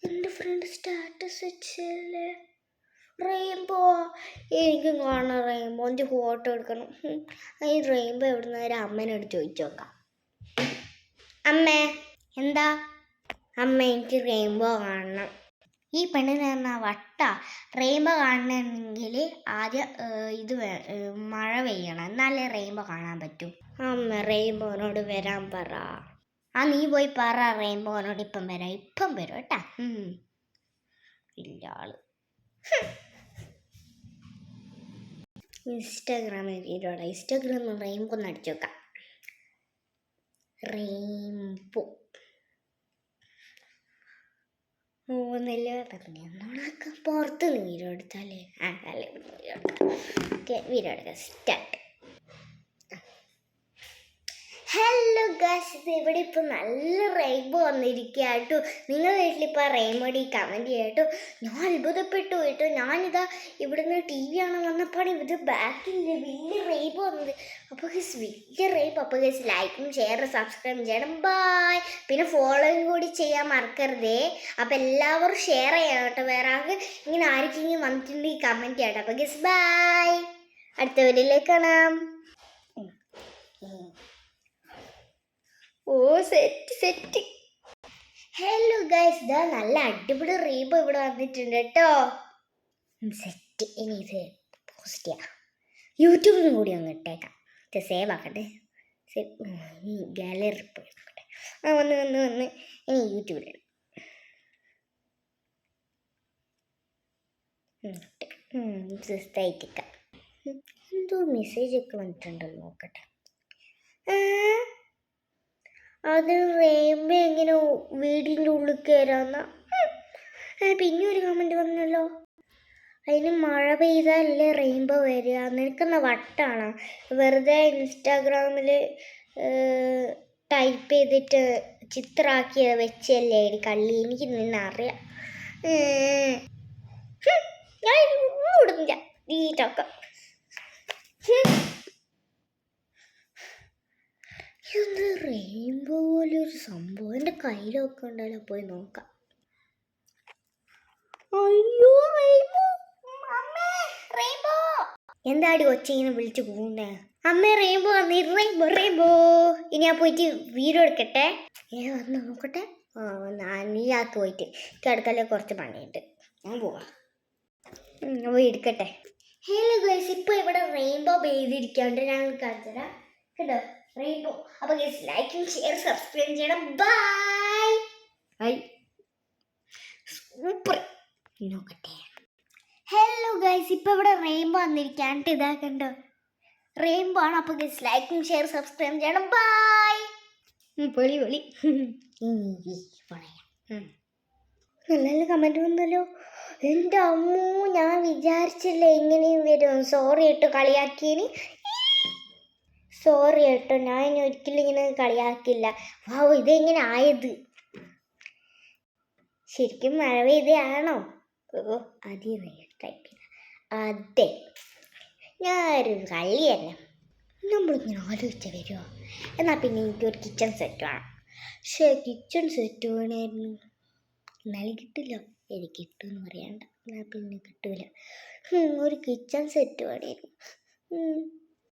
എൻ്റെ friend status വെച്ചല്ലേ rainbow. എനിക്കും കാണണം റെയിൻബോ. എൻ്റെ ഫോട്ടോ എടുക്കണം. ഈ റെയിൻബോ എവിടുന്ന് ഒരു അമ്മേനോട് ചോദിച്ചു നോക്കാം. അമ്മേ, എന്താ? അമ്മ, എനിക്ക് റെയിൻബോ കാണണം. ഈ പെണ്ണിന് പറഞ്ഞാൽ വട്ടാ. റെയിൻബോ കാണണമെങ്കിൽ ആദ്യം മഴ പെയ്യണം, എന്നാലേ റെയിൻബോ കാണാൻ പറ്റൂ. അമ്മ, റെയിൻബോനോട് വരാൻ പറ. നീ പോയി പറ റെയിൻബോനോട് ഇപ്പം വരാം. ഇപ്പം വരും കേട്ടാ. ഇല്ല ആള്. ഇൻസ്റ്റാഗ്രാമിൽ റെയിൻബോ ഒന്ന് അടിച്ചു നോക്കാം. റെയിൻബോ എന്നോടൊക്കെ പുറത്ത് നിന്ന് വീഡിയോ എടുത്താലേ വീഡിയോ എടുക്കാം. സ്റ്റാർട്ട്. ഹലോ ഗായ്സ്, ഇവിടെ ഇപ്പോൾ നല്ല റെയിൻബോ വന്നിരിക്കുക കേട്ടോ. നിങ്ങൾ വീട്ടിലിപ്പോൾ റെയിൻബോയുടെ കമൻറ്റ് ചെയ്യാട്ടോ. ഞാൻ അത്ഭുതപ്പെട്ടു കേട്ടോ. ഞാനിതാ ഇവിടുന്ന് ടി വി കാണാൻ വന്നപ്പോഴാണ് ഇത് ബാക്കിൽ വലിയ റെയിൻബോ വന്നത്. അപ്പോൾ വലിയ റെയിൻബോ. അപ്പോൾ ലൈക്കും ഷെയറും സബ്സ്ക്രൈബ് ചെയ്യണം. ബായ്. പിന്നെ ഫോളോയും കൂടി ചെയ്യാൻ മറക്കരുതേ. അപ്പോൾ എല്ലാവരും ഷെയർ ചെയ്യണം കേട്ടോ. വേറെ ആൾക്ക് ഇങ്ങനെ ആർക്കെങ്കിലും വന്നിട്ടുണ്ടെങ്കിൽ കമൻറ്റ് ചെയ്യട്ടോ. അപ്പോൾ ബായ്. അടുത്ത വീഡിയോയിലേക്ക് കാണാം. സെറ്റ്. ഹലോ ഗൈസ്, ഇതാ നല്ല അടിപൊളി റെയിൻബോ ഇവിടെ വന്നിട്ടുണ്ട് കേട്ടോ. സെറ്റ്. ഇനി ഇത് പോസ്റ്റ് ചെയ്യാം. യൂട്യൂബിലും കൂടി ഒന്ന് ഇട്ടേക്കാം. ഇത് സേവ് ആക്കട്ടെ. ഗാലറി പോയി നോക്കട്ടെ. വന്ന് ഇനി യൂട്യൂബിലിടാം. ജസ്റ്റ് എന്തോ മെസ്സേജ് ഒക്കെ വന്നിട്ടുണ്ടല്ലോ, നോക്കട്ടെ. അത് റെയിൻബോ എങ്ങനെ വീടിൻ്റെ ഉള്ളിൽ കയറാന്ന. പിന്നെ ഒരു കമൻറ്റ് വന്നല്ലോ, അതിന് മഴ പെയ്താലല്ലേ റെയിൻബോ വരിക. നിനക്കെന്ന വട്ടാണ്. വെറുതെ ഇൻസ്റ്റാഗ്രാമിൽ ടൈപ്പ് ചെയ്തിട്ട് ചിത്രമാക്കി വെച്ചല്ലേ കള്ളി. എനിക്ക് നിന്നറിയാം. ഞാൻ ഇടുന്നില്ല നീറ്റൊക്കെ. ഇതെന്ത് റെയിൻബോ പോലെ ഒരു സംഭവം എൻ്റെ കയ്യിലൊക്കെ ഉണ്ടല്ലോ. പോയി നോക്കാം. അയ്യോ റെയിൻബോ. എന്താടി ഒച്ചയിനെ വിളിച്ചു പോകുന്നേ? അമ്മേ, റെയിൻബോ വന്നി. റെയിൻബോ. ഇനി ഞാൻ പോയിട്ട് വീഡിയോ എടുക്കട്ടെ. വന്ന് നോക്കട്ടെ. നീയാക്ക് പോയിട്ട്. കിടക്കല്ലേ കുറച്ച് പണിയുണ്ട്. ഞാൻ പോവാം. പോയി എടുക്കട്ടെ. ഹലോ ഗൈസ്, ഇപ്പോൾ ഇവിടെ റെയിൻബോ പെയ്തിരിക്കാണ്ട് ഞാൻ കാണിച്ചുതരാം കേട്ടോ. റെയിൻബോ. അപ്പോൾ ലൈക്കും ഷെയർ സബ്സ്ക്രൈബ് ചെയ്യണം. ബൈ. സൂപ്പർ. നോക്കട്ടെ. ഹലോ ഗൈസ്, ഇപ്പോൾ ഇവിടെ റെയിൻബോ വന്നിരിക്കാണ്ട്. ഇതാ കണ്ടോ, റെയിൻബോ ആണ്. അപ്പോൾ ലൈക്കും ഷെയർ സബ്സ്ക്രൈബ് ചെയ്യണം. ബൈ. പൊളി പറയാം. നല്ല കമൻറ്റ് വന്നല്ലോ. എൻ്റെ അമ്മൂ, ഞാൻ വിചാരിച്ചില്ല ഇങ്ങനെയും വരും. സോറി കേട്ടോ കളിയാക്കിയതിന്. സോറി കേട്ടോ, ഞാൻ ഇനി ഒരിക്കലും ഇങ്ങനെ കളിയാക്കില്ല. ഇതെങ്ങനെ ആയത്? ശരിക്കും മഴ പെയ്തയാണോ? അതെ, ഞാനൊരു കള്ളി തന്നെ. നമ്മളിങ്ങനെ ആലോചിച്ച വരുമോ? എന്നാൽ പിന്നെ എനിക്കൊരു കിച്ചൺ സെറ്റ് വേണം. പക്ഷേ കിച്ചൺ സെറ്റ് വേണമായിരുന്നു. എന്നാലും കിട്ടില്ല. എനിക്ക് കിട്ടുമെന്ന് പറയണ്ട. എന്നാൽ പിന്നെ കിട്ടൂല. ഒരു കിച്ചൺ സെറ്റ് വേണമായിരുന്നു.